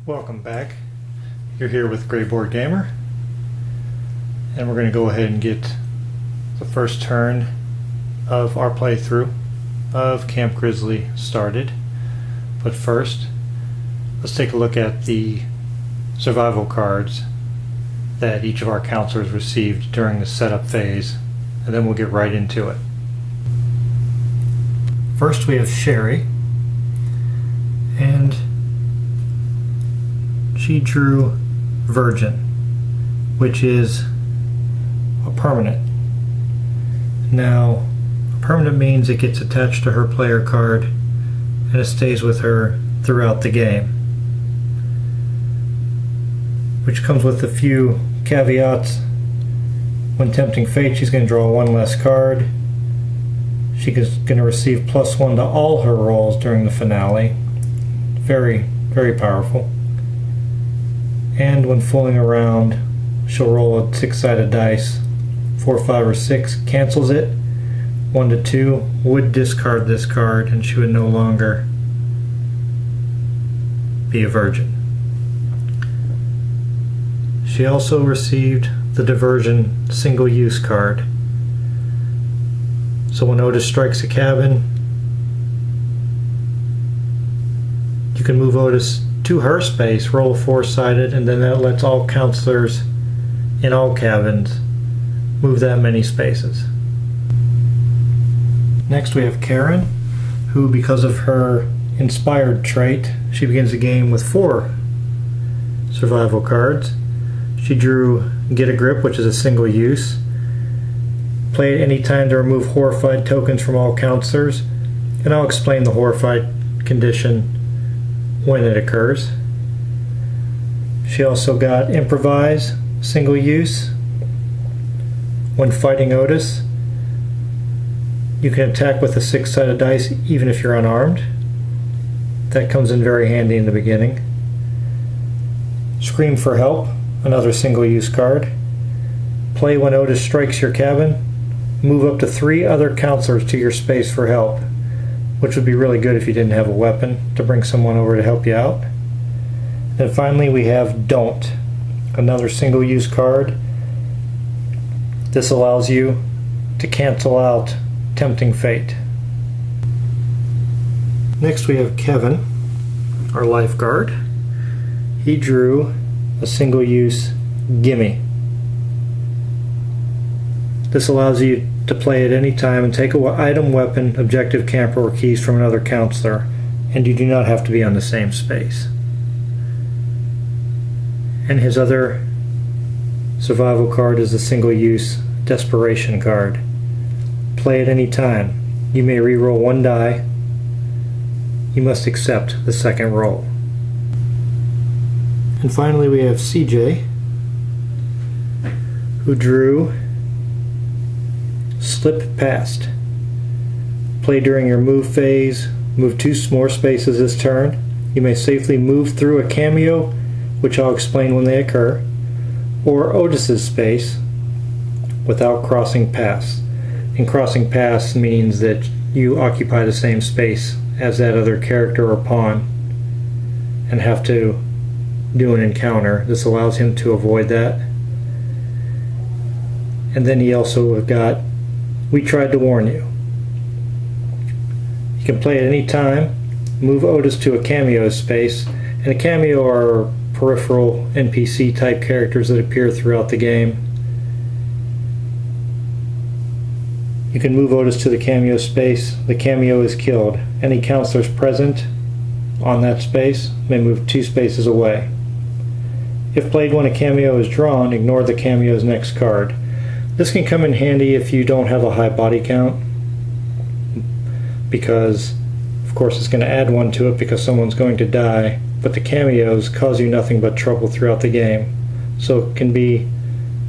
Welcome back. You're here with Greyboard Gamer, and we're going to go ahead and get the first turn of our playthrough of Camp Grizzly started. But first, let's take a look at the survival cards that each of our counselors received during the setup phase, and then we'll get right into it. First we have Sherry, and she drew Virgin, which is a permanent. Now, a permanent means it gets attached to her player card and it stays with her throughout the game, which comes with a few caveats. When tempting fate, she's going to draw one less card. She's going to receive +1 to all her rolls during the finale. Very, very powerful. And when fooling around, she'll roll a 6-sided dice. 4, 5, or 6 cancels it. 1 to 2 would discard this card, and she would no longer be a virgin. She also received the diversion single-use card. So when Otis strikes a cabin, you can move Otis to her space, roll a 4-sided, and then that lets all counselors in all cabins move that many spaces. Next we have Karen, who, because of her inspired trait, she begins the game with 4 survival cards. She drew Get a Grip, which is a single use. Play at any time to remove horrified tokens from all counselors, and I'll explain the horrified condition when it occurs. She also got Improvise, single use. When fighting Otis, you can attack with a 6-sided dice even if you're unarmed. That comes in very handy in the beginning. Scream for Help, another single use card. Play when Otis strikes your cabin. Move up to 3 other counselors to your space for help, which would be really good if you didn't have a weapon to bring someone over to help you out. And finally we have Don't, another single-use card. This allows you to cancel out Tempting Fate. Next we have Kevin, our lifeguard. He drew a single-use Gimme. This allows you to play at any time and take an item, weapon, objective, camper, or keys from another counselor, and you do not have to be on the same space. And his other survival card is the single-use Desperation card. Play at any time. You may re-roll 1 die. You must accept the second roll. And finally we have CJ, who drew Slip Past. Play during your move phase. Move 2 more spaces this turn. You may safely move through a cameo, which I'll explain when they occur, or Otis's space without crossing paths. And crossing paths means that you occupy the same space as that other character or pawn and have to do an encounter. This allows him to avoid that. And then he also got We Tried to Warn You. You can play at any time, move Otis to a cameo space, and a cameo are peripheral NPC type characters that appear throughout the game. You can move Otis to the cameo space. The cameo is killed. Any counselors present on that space may move 2 spaces away. If played when a cameo is drawn, ignore the cameo's next card. This can come in handy if you don't have a high body count, because of course it's going to add 1 to it because someone's going to die, but the cameos cause you nothing but trouble throughout the game, so it can be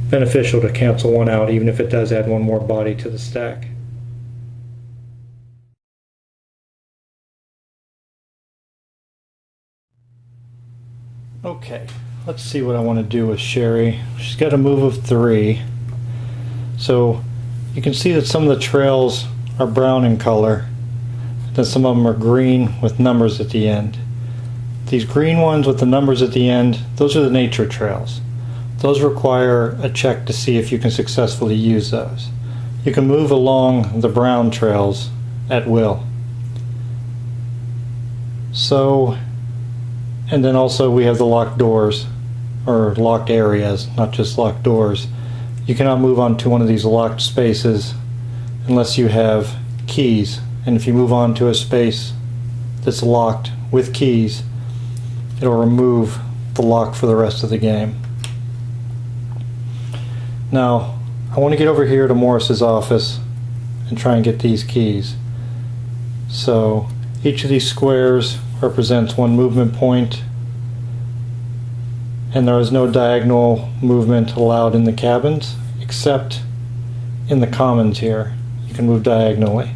beneficial to cancel 1 out even if it does add 1 more body to the stack. Okay, let's see what I want to do with Sherry. She's got a move of 3. So you can see that some of the trails are brown in color, then some of them are green with numbers at the end. These green ones with the numbers at the end, those are the nature trails. Those require a check to see if you can successfully use those. You can move along the brown trails at will. So, and then also we have the locked doors, or locked areas, not just locked doors. You cannot move on to one of these locked spaces unless you have keys. And if you move on to a space that's locked with keys, it'll remove the lock for the rest of the game. Now, I want to get over here to Morris's office and try and get these keys. So, each of these squares represents one movement point, and there is no diagonal movement allowed in the cabins, except in the commons here. You can move diagonally.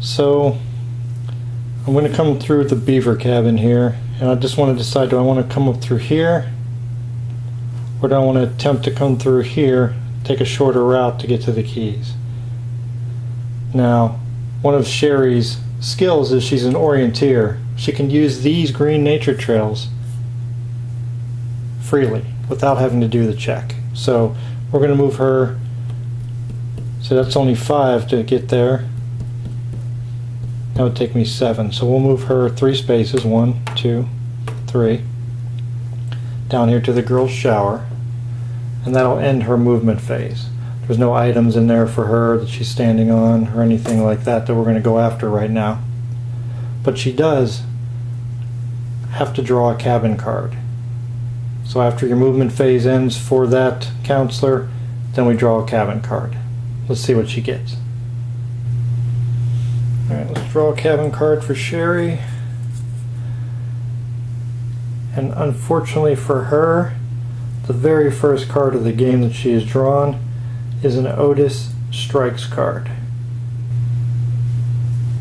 So, I'm going to come through the beaver cabin here, and I just want to decide, do I want to come up through here, or do I want to attempt to come through here, take a shorter route to get to the keys? Now, one of Sherry's skills is she's an orienteer. She can use these green nature trails freely without having to do the check. So we're going to move her, so that's only 5 to get there. That would take me 7. So we'll move her 3 spaces, 1, 2, 3, down here to the girls' shower, and that'll end her movement phase. There's no items in there for her that she's standing on or anything like that that we're going to go after right now. But she does have to draw a cabin card. So after your movement phase ends for that counselor, then we draw a cabin card. Let's see what she gets. Alright, let's draw a cabin card for Sherry. And unfortunately for her, the very first card of the game that she has drawn is an Otis strikes card.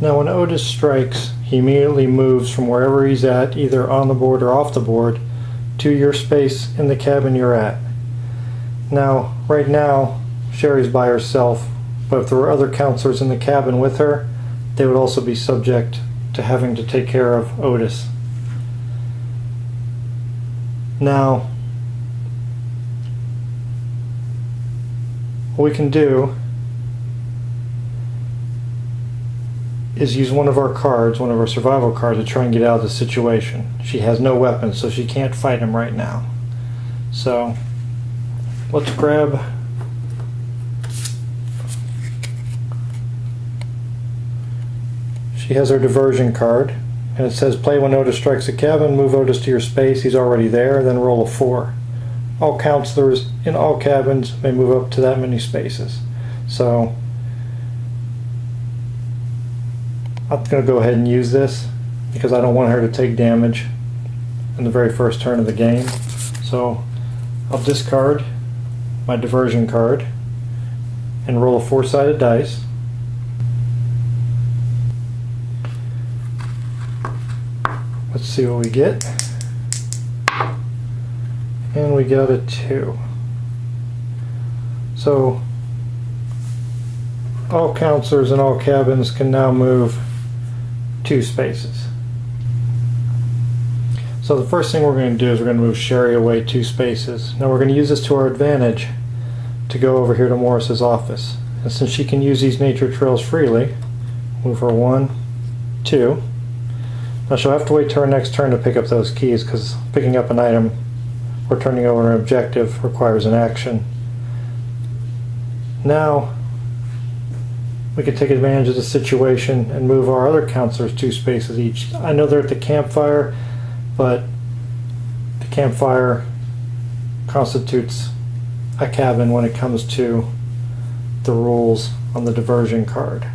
Now when Otis strikes, he immediately moves from wherever he's at, either on the board or off the board, to your space in the cabin you're at. Now, right now, Sherry's by herself, but if there were other counselors in the cabin with her, they would also be subject to having to take care of Otis. Now, what we can do is use one of our cards, one of our survival cards, to try and get out of the situation. She has no weapons, so she can't fight him right now. So, let's grab she has her diversion card, and it says play when Otis strikes a cabin, move Otis to your space, he's already there, then roll a 4. All counselors in all cabins may move up to that many spaces. So I'm going to go ahead and use this because I don't want her to take damage in the very first turn of the game. So I'll discard my diversion card and roll a 4-sided dice. Let's see what we get. And we got a 2. So all counselors in all cabins can now move 2 spaces. So the first thing we're going to do is we're going to move Sherry away 2 spaces. Now we're going to use this to our advantage to go over here to Morris's office. And since she can use these nature trails freely, move her 1, 2. Now she'll have to wait till her next turn to pick up those keys because picking up an item or turning over an objective requires an action. Now we can take advantage of the situation and move our other counselors 2 spaces each. I know they're at the campfire, but the campfire constitutes a cabin when it comes to the rules on the diversion card.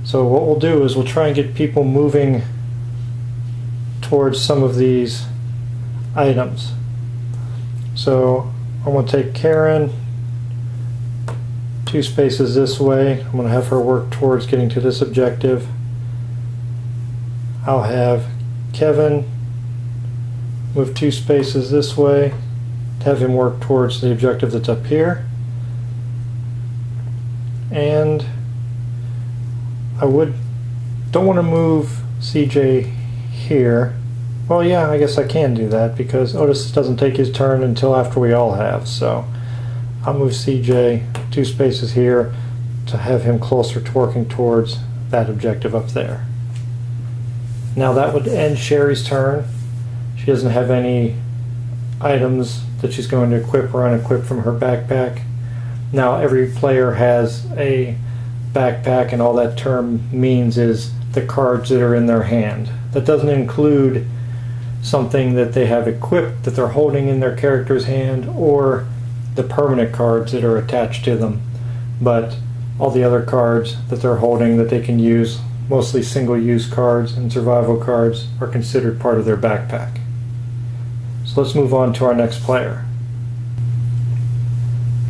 So what we'll do is we'll try and get people moving towards some of these items. So I'm going to take Karen 2 spaces this way. I'm going to have her work towards getting to this objective. I'll have Kevin move 2 spaces this way to have him work towards the objective that's up here. And I don't want to move CJ here. Well, yeah, I guess I can do that because Otis doesn't take his turn until after we all have. So I'll move CJ 2 spaces here to have him closer to working towards that objective up there. Now that would end Sherry's turn. She doesn't have any items that she's going to equip or unequip from her backpack. Now every player has a backpack, and all that term means is the cards that are in their hand. That doesn't include something that they have equipped that they're holding in their character's hand or the permanent cards that are attached to them, but all the other cards that they're holding that they can use, mostly single-use cards and survival cards, are considered part of their backpack. So let's move on to our next player.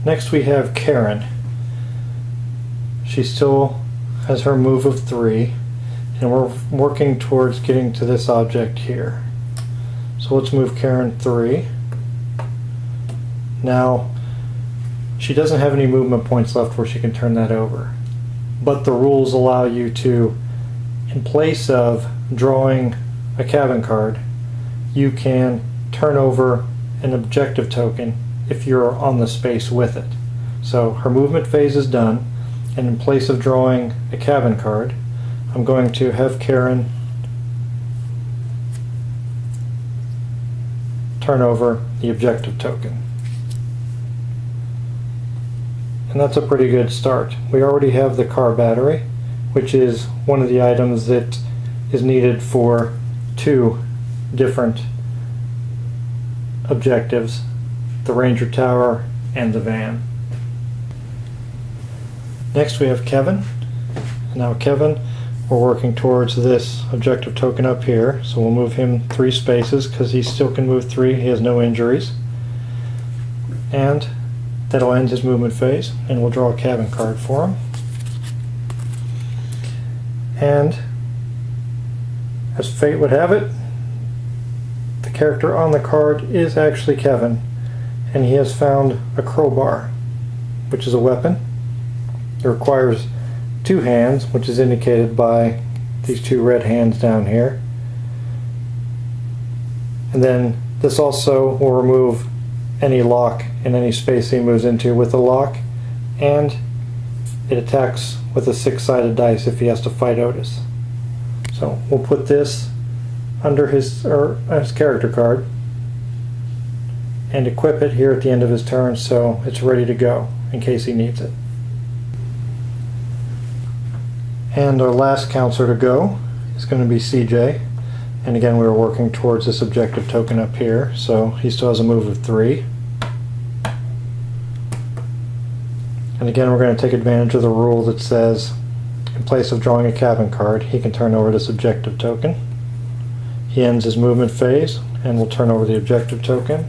Next we have Karen. She still has her move of 3, and we're working towards getting to this object here. So let's move Karen 3. Now, she doesn't have any movement points left where she can turn that over, but the rules allow you to, in place of drawing a cabin card, you can turn over an objective token if you're on the space with it. So her movement phase is done, and in place of drawing a cabin card, I'm going to have Karen turn over the objective token. And that's a pretty good start. We already have the car battery, which is one of the items that is needed for 2 different objectives, the Ranger Tower and the van. Next we have Kevin. Now Kevin, we're working towards this objective token up here, so we'll move him 3 spaces because he still can move 3, he has no injuries. And that'll end his movement phase, and we'll draw a cabin card for him. And as fate would have it, the character on the card is actually Kevin, and he has found a crowbar, which is a weapon. It requires 2 hands, which is indicated by these 2 red hands down here. And then this also will remove any lock in any space he moves into with a lock, and it attacks with a 6-sided dice if he has to fight Otis. So we'll put this under his character card and equip it here at the end of his turn so it's ready to go in case he needs it. And our last counselor to go is going to be CJ, and again we were working towards this objective token up here, so he still has a move of 3. And again we're going to take advantage of the rule that says in place of drawing a cabin card, he can turn over this objective token. He ends his movement phase and will turn over the objective token.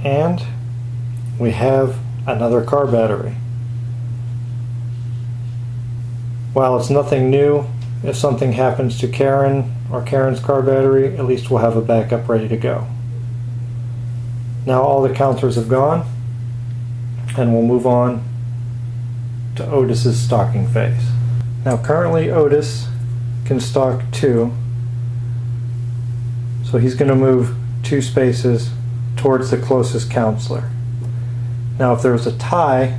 And we have another car battery. While it's nothing new, if something happens to Karen or Karen's car battery, at least we'll have a backup ready to go. Now all the counselors have gone, and we'll move on to Otis's stalking phase. Now currently Otis can stalk 2, so he's going to move 2 spaces towards the closest counselor. Now if there's a tie,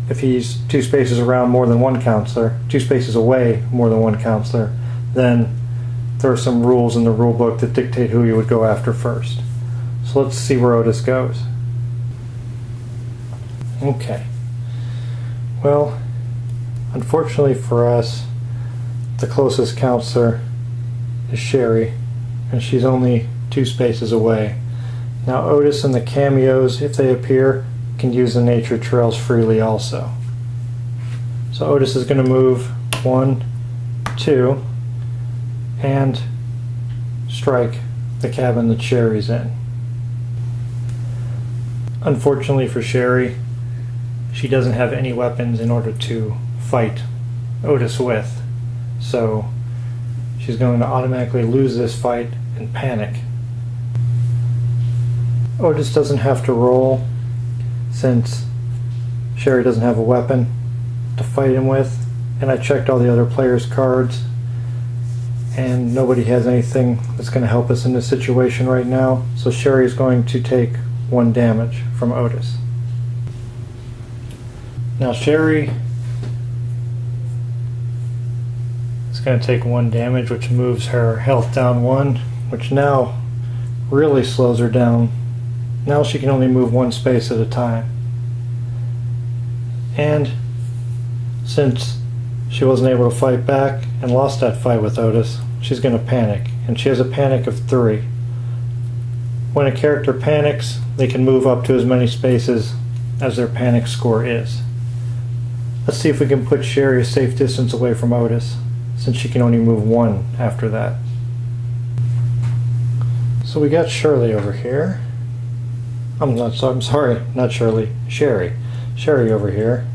if he's 2 spaces around more than one counselor, 2 spaces away more than one counselor, then there are some rules in the rule book that dictate who you would go after first. So let's see where Otis goes. Okay. Well, unfortunately for us, the closest counselor is Sherry, and she's only 2 spaces away. Now Otis and the cameos, if they appear, can use the nature trails freely also. So Otis is going to move 1, 2, and strike the cabin that Sherry's in. Unfortunately for Sherry, she doesn't have any weapons in order to fight Otis with, so she's going to automatically lose this fight and panic. Otis doesn't have to roll since Sherry doesn't have a weapon to fight him with, and I checked all the other players' cards, and nobody has anything that's going to help us in this situation right now. So Sherry is going to take 1 damage from Otis. Now Sherry is going to take 1 damage, which moves her health down 1, which now really slows her down. Now she can only move 1 space at a time. And since she wasn't able to fight back and lost that fight with Otis, she's going to panic, and she has a panic of 3. When a character panics, they can move up to as many spaces as their panic score is. Let's see if we can put Sherry a safe distance away from Otis, since she can only move 1 after that. So we got Shirley over here. I'm sorry, not Shirley, Sherry. Sherry over here.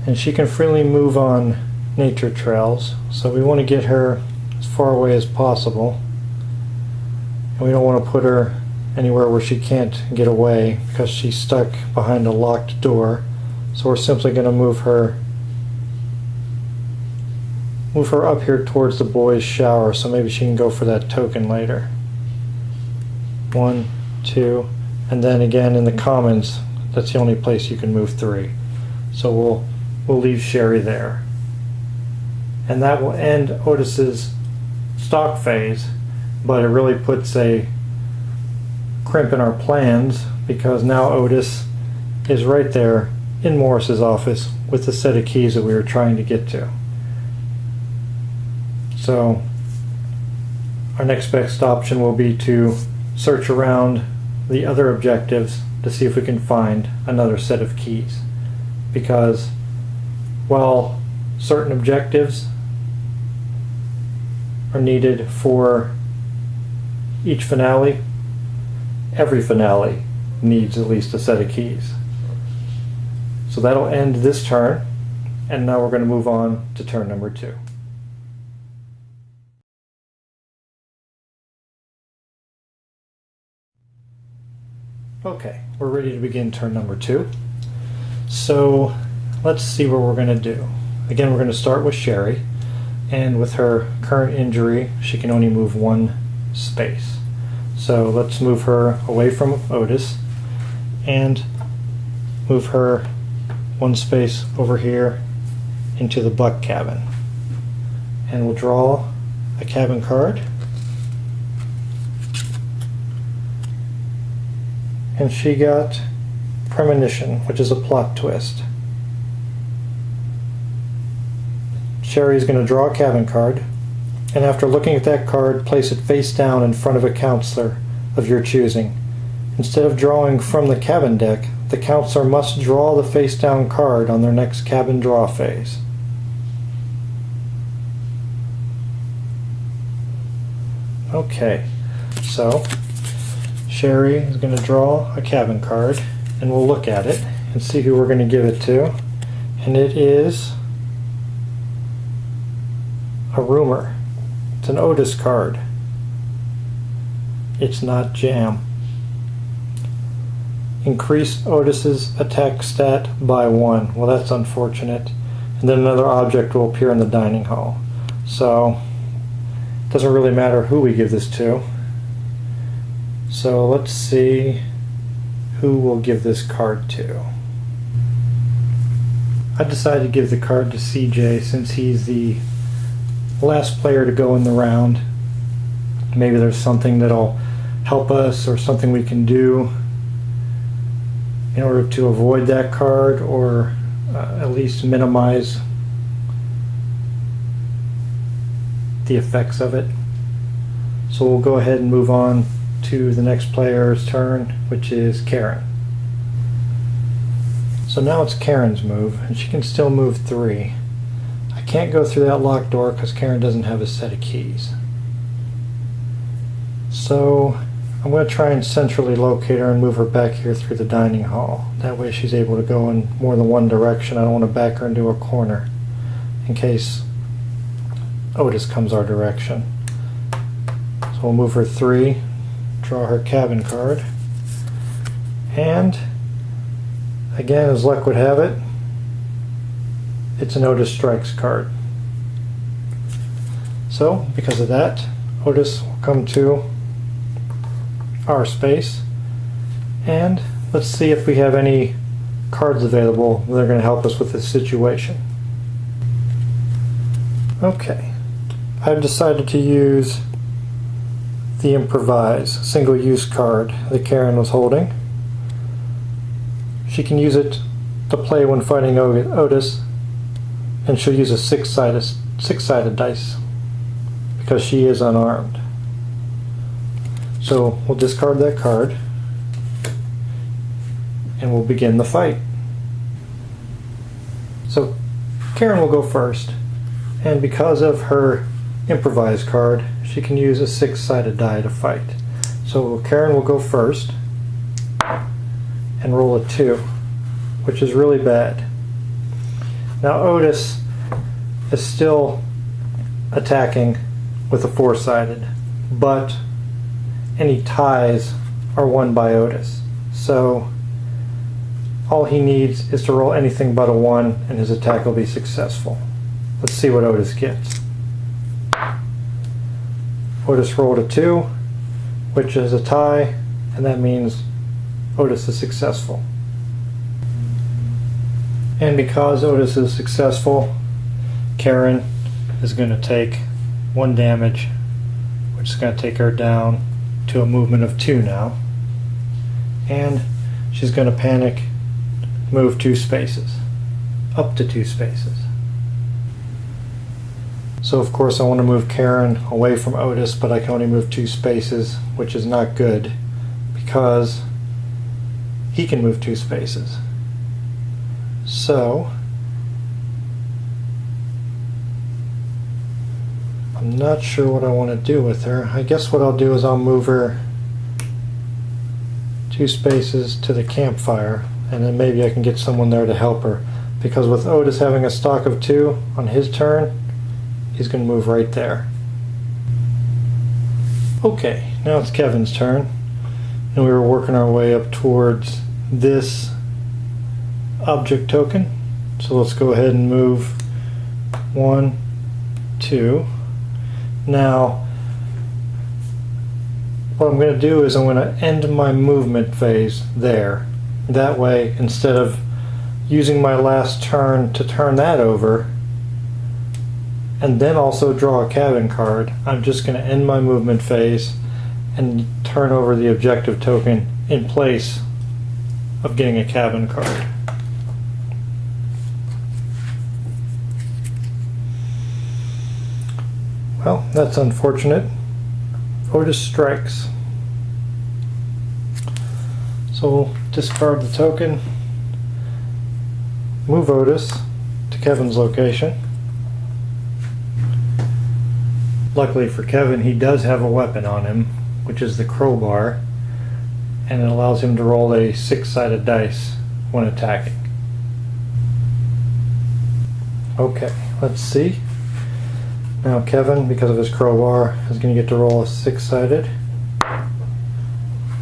And she can freely move on nature trails, so we want to get her as far away as possible. And we don't want to put her anywhere where she can't get away because she's stuck behind a locked door. So we're simply going to move her up here towards the boys' shower, so maybe she can go for that token later. 1, 2, and then again in the commons, that's the only place you can move 3. So we'll leave Sherry there. And that will end Otis's stock phase, but it really puts a crimp in our plans because now Otis is right there in Morris's office with the set of keys that we were trying to get to. So our next best option will be to search around the other objectives to see if we can find another set of keys, because while certain objectives are needed for each finale, every finale needs at least a set of keys. So that'll end this turn, and now we're going to move on to turn number 2. Okay, we're ready to begin turn number 2. So let's see what we're going to do. Again, we're going to start with Sherry, and with her current injury, she can only move 1 space. So let's move her away from Otis and move her 1 space over here into the Buck cabin. And we'll draw a cabin card. And she got Premonition, which is a plot twist. Sherry's going to draw a cabin card, and after looking at that card, place it face down in front of a counselor of your choosing. Instead of drawing from the cabin deck, the counselor must draw the face down card on their next cabin draw phase. Okay, so Sherry is going to draw a cabin card, and we'll look at it and see who we're going to give it to. And it is a rumor. It's an Otis card. It's not Jam. Increase Otis's attack stat by 1. Well, that's unfortunate. And then another object will appear in the dining hall. So it doesn't really matter who we give this to. So let's see who we'll give this card to. I decided to give the card to CJ since he's the last player to go in the round. Maybe there's something that'll help us or something we can do in order to avoid that card, or at least minimize the effects of it. So we'll go ahead and move on to the next player's turn, which is Karen. So now it's Karen's move, and she can still move 3. I can't go through that locked door because Karen doesn't have a set of keys. So I'm going to try and centrally locate her and move her back here through the dining hall. That way she's able to go in more than one direction. I don't want to back her into a corner in case Otis comes our direction. So we'll move her 3, draw her cabin card, and again, as luck would have it, it's an Otis Strikes card. So, because of that, Otis will come to our space, and let's see if we have any cards available that are going to help us with this situation. Okay, I've decided to use the Improvise single-use card that Karen was holding. She can use it to play when fighting Otis, and she'll use a six-sided dice because she is unarmed. So we'll discard that card and we'll begin the fight. So Karen will go first, and because of her Improvise card, she can use a six-sided die to fight. So Karen will go first and roll a 2, which is really bad. Now Otis is still attacking with a 4-sided, but any ties are won by Otis. So all he needs is to roll anything but a 1 and his attack will be successful. Let's see what Otis gets. Otis rolled a 2, which is a tie, and that means Otis is successful. And because Otis is successful, Karen is going to take 1 damage, which is going to take her down to a movement of 2 now. And she's going to panic, move 2 spaces, up to 2 spaces. So of course I want to move Karen away from Otis, but I can only move 2 spaces, which is not good because he can move 2 spaces. So I'm not sure what I want to do with her. I guess what I'll do is I'll move her 2 spaces to the campfire, and then maybe I can get someone there to help her, because with Otis having a stock of 2 on his turn, he's going to move right there. Okay, now it's Kevin's turn, and we were working our way up towards this object token. So let's go ahead and move 1, 2. Now, what I'm going to do is I'm going to end my movement phase there. That way, instead of using my last turn to turn that over, and then also draw a cabin card, I'm just going to end my movement phase and turn over the objective token in place of getting a cabin card. Well, that's unfortunate. Otis strikes. So we'll discard the token, move Otis to Kevin's location. Luckily for Kevin, he does have a weapon on him, which is the crowbar, and it allows him to roll a 6-sided dice when attacking. Okay, let's see. Now Kevin, because of his crowbar, is going to get to roll a 6-sided.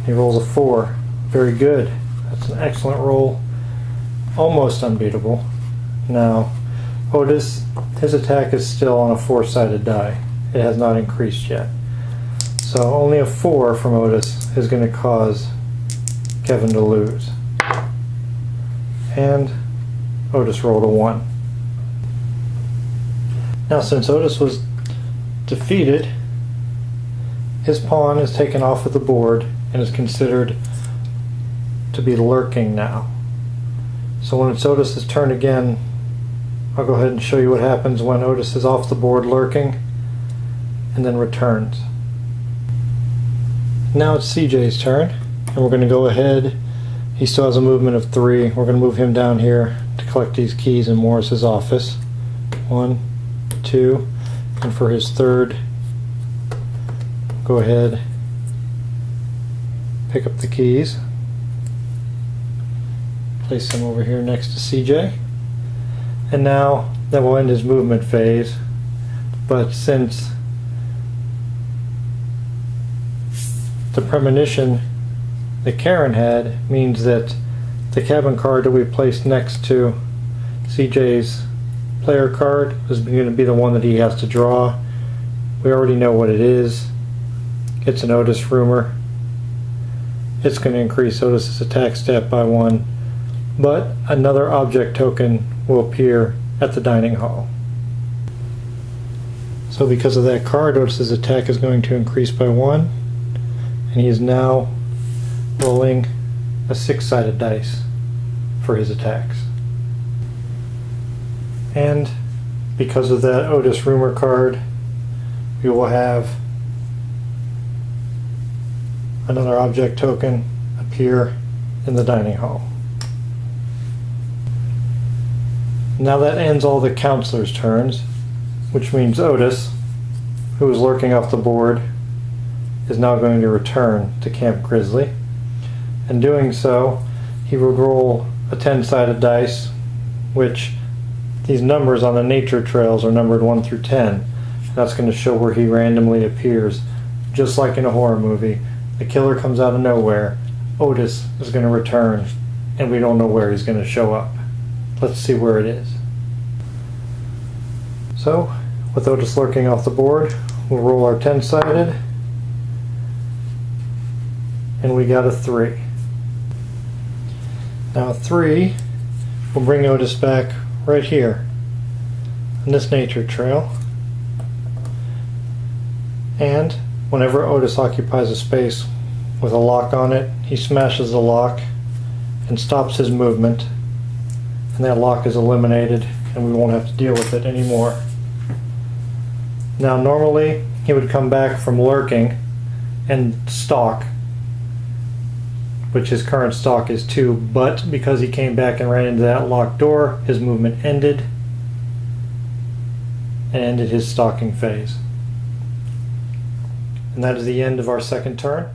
He rolls a 4. Very good. That's an excellent roll. Almost unbeatable. Now, Otis, his attack is still on a 4-sided die. It has not increased yet. So only a 4 from Otis is going to cause Kevin to lose. And Otis rolled a 1. Now since Otis was defeated, his pawn is taken off of the board and is considered to be lurking now. So when it's Otis's turn again, I'll go ahead and show you what happens when Otis is off the board lurking and then returns. Now it's CJ's turn, and we're going to go ahead. He still has a movement of 3. We're going to move him down here to collect these keys in Morris's office. 1, 2, and for his third, go ahead, pick up the keys, place them over here next to CJ, and now that will end his movement phase. But since the premonition that Karen had means that the cabin card that we placed next to CJ's player card is going to be the one that he has to draw. We already know what it is. It's an Otis rumor. It's going to increase Otis's attack stat by 1, but another object token will appear at the dining hall. So because of that card, Otis's attack is going to increase by 1, and he is now rolling a 6-sided dice for his attacks. And because of that Otis rumor card, we will have another object token appear in the dining hall. Now that ends all the counselors' turns, which means Otis, who is lurking off the board, is now going to return to Camp Grizzly. In doing so, he will roll a 10-sided dice, which these numbers on the nature trails are numbered 1 through 10. That's going to show where he randomly appears. Just like in a horror movie, the killer comes out of nowhere, Otis is going to return, and we don't know where he's going to show up. Let's see where it is. So, with Otis lurking off the board, we'll roll our 10-sided, and we got a 3. Now a 3 will bring Otis back right here on this nature trail, and whenever Otis occupies a space with a lock on it, he smashes the lock and stops his movement, and that lock is eliminated and we won't have to deal with it anymore. Now normally he would come back from lurking and stalk, which his current stalk is 2, but because he came back and ran into that locked door, his movement ended and ended his stalking phase. And that is the end of our second turn.